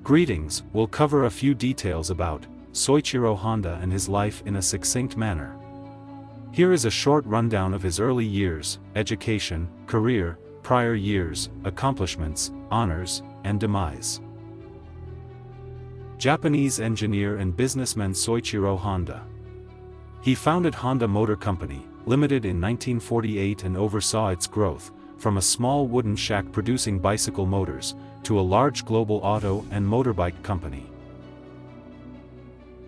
Greetings, we'll cover a few details about Soichiro Honda and his life in a succinct manner. Here is a short rundown of his early years, education, career, prior years, accomplishments, honors, and demise. Japanese engineer and businessman Soichiro Honda. He founded Honda Motor Company, Limited in 1948 and oversaw its growth, from a small wooden shack producing bicycle motors, to a large global auto and motorbike company.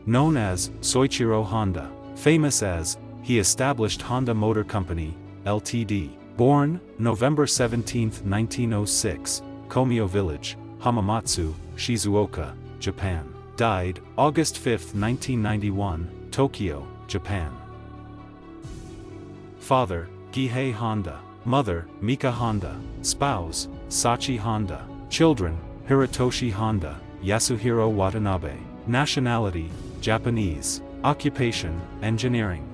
Known as Soichiro Honda, famous as, he established Honda Motor Company, Ltd. Born, November 17, 1906, Komio Village, Hamamatsu, Shizuoka, Japan. Died, August 5, 1991, Tokyo, Japan. Father, Gihei Honda. Mother, Mika Honda. Spouse, Sachi Honda. Children, Hirotoshi Honda, Yasuhiro Watanabe. Nationality, Japanese. Occupation, engineering.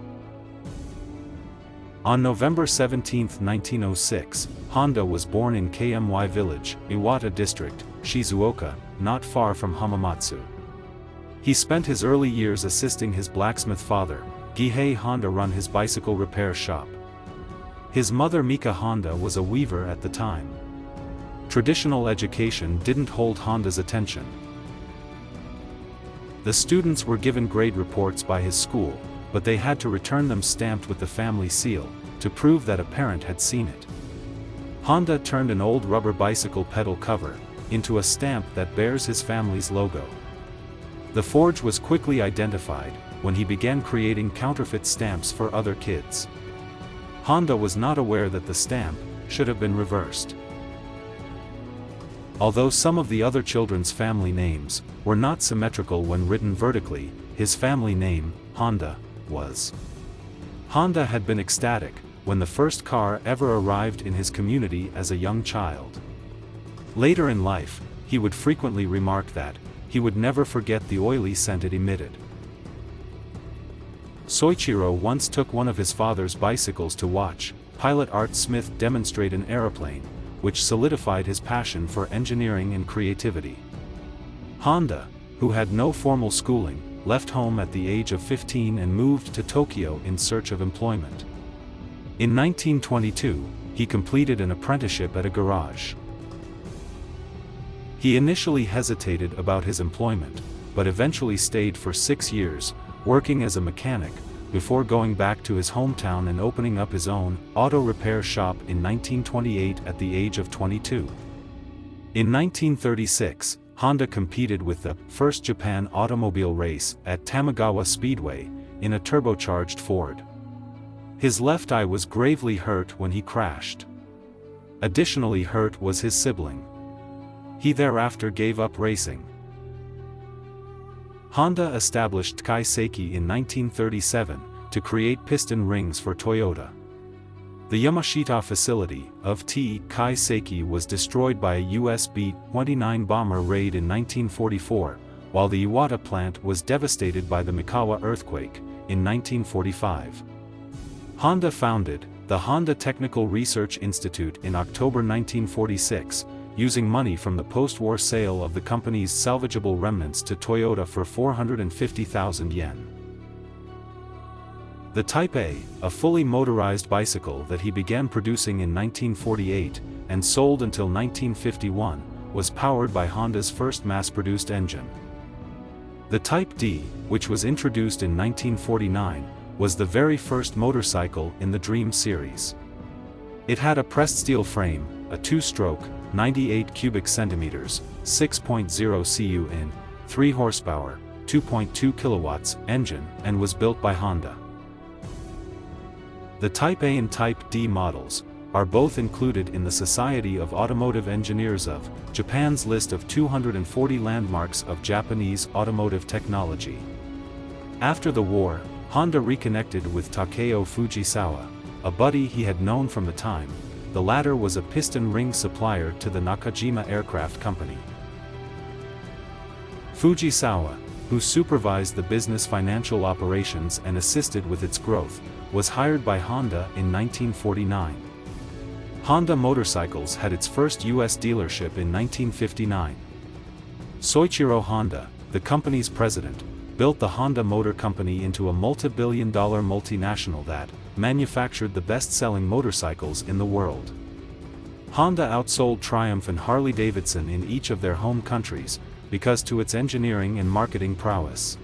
On November 17, 1906, Honda was born in Kmy Village, Iwata District, Shizuoka, not far from Hamamatsu. He spent his early years assisting his blacksmith father, Gihei Honda, run his bicycle repair shop. His mother Mika Honda was a weaver at the time. Traditional education didn't hold Honda's attention. The students were given grade reports by his school, but they had to return them stamped with the family seal, to prove that a parent had seen it. Honda turned an old rubber bicycle pedal cover into a stamp that bears his family's logo. The forge was quickly identified when he began creating counterfeit stamps for other kids. Honda was not aware that the stamp should have been reversed. Although some of the other children's family names were not symmetrical when written vertically, his family name, Honda, was. Honda had been ecstatic when the first car ever arrived in his community as a young child. Later in life, he would frequently remark that he would never forget the oily scent it emitted. Soichiro once took one of his father's bicycles to watch pilot Art Smith demonstrate an aeroplane, which solidified his passion for engineering and creativity. Honda, who had no formal schooling, left home at the age of 15 and moved to Tokyo in search of employment. In 1922, he completed an apprenticeship at a garage. He initially hesitated about his employment, but eventually stayed for 6 years, working as a mechanic, before going back to his hometown and opening up his own auto repair shop in 1928 at the age of 22. In 1936, Honda competed with the first Japan automobile race at Tamagawa Speedway, in a turbocharged Ford. His left eye was gravely hurt when he crashed. Additionally hurt was his sibling. He thereafter gave up racing. Honda established Kaiseki in 1937 to create piston rings for Toyota. The Yamashita facility of Kaiseki was destroyed by a US B-29 bomber raid in 1944, while the Iwata plant was devastated by the Mikawa earthquake in 1945. Honda founded the Honda Technical Research Institute in October 1946, using money from the post-war sale of the company's salvageable remnants to Toyota for 450,000 yen. The Type A, a fully motorized bicycle that he began producing in 1948, and sold until 1951, was powered by Honda's first mass-produced engine. The Type D, which was introduced in 1949, was the very first motorcycle in the Dream series. It had a pressed steel frame, a two-stroke, 98 cubic centimeters, 6.0 cu in, 3 horsepower, 2.2 kilowatts engine, and was built by Honda. The Type A and Type D models are both included in the Society of Automotive Engineers of Japan's list of 240 landmarks of Japanese automotive technology. After the war, Honda reconnected with Takeo Fujisawa, a buddy he had known from the time. The latter was a piston ring supplier to the Nakajima Aircraft Company. Fujisawa, who supervised the business financial operations and assisted with its growth, was hired by Honda in 1949. Honda Motorcycles had its first U.S. dealership in 1959. Soichiro Honda, the company's president, built the Honda Motor Company into a multi-billion-dollar multinational that manufactured the best-selling motorcycles in the world. Honda outsold Triumph and Harley-Davidson in each of their home countries, because to its engineering and marketing prowess.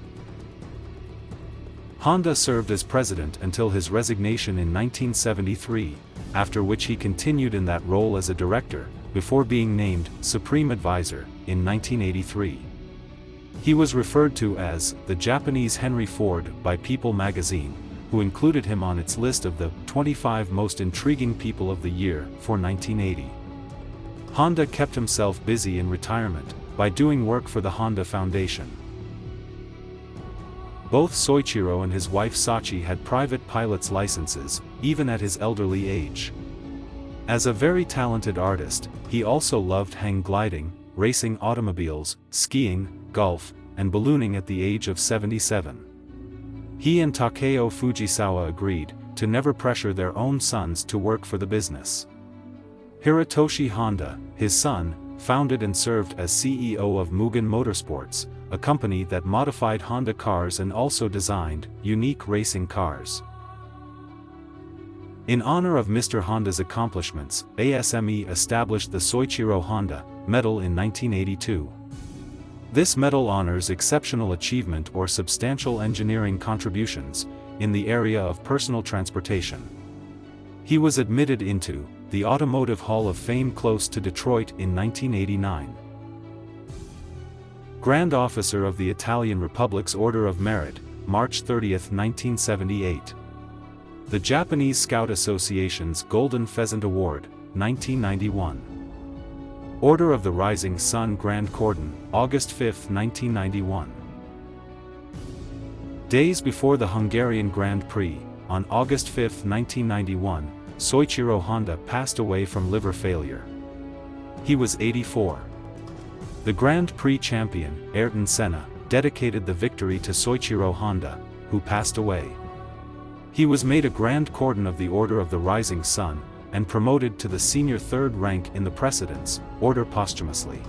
Honda served as president until his resignation in 1973, after which he continued in that role as a director, before being named Supreme Advisor in 1983. He was referred to as the Japanese Henry Ford by People magazine, who included him on its list of the 25 most intriguing people of the year for 1980. Honda kept himself busy in retirement by doing work for the Honda Foundation. Both Soichiro and his wife Sachi had private pilot's licenses, even at his elderly age. As a very talented artist, he also loved hang gliding, racing automobiles, skiing, golf, and ballooning at the age of 77. He and Takeo Fujisawa agreed to never pressure their own sons to work for the business. Hirotoshi Honda, his son, founded and served as CEO of Mugen Motorsports, a company that modified Honda cars and also designed unique racing cars. In honor of Mr. Honda's accomplishments, ASME established the Soichiro Honda Medal in 1982. This medal honors exceptional achievement or substantial engineering contributions in the area of personal transportation. He was admitted into the Automotive Hall of Fame close to Detroit in 1989. Grand Officer of the Italian Republic's Order of Merit, March 30, 1978. The Japanese Scout Association's Golden Pheasant Award, 1991. Order of the Rising Sun Grand Cordon, August 5, 1991. Days before the Hungarian Grand Prix, on August 5, 1991, Soichiro Honda passed away from liver failure. He was 84. The Grand Prix champion, Ayrton Senna, dedicated the victory to Soichiro Honda, who passed away. He was made a Grand Cordon of the Order of the Rising Sun, and promoted to the senior third rank in the Precedence Order posthumously.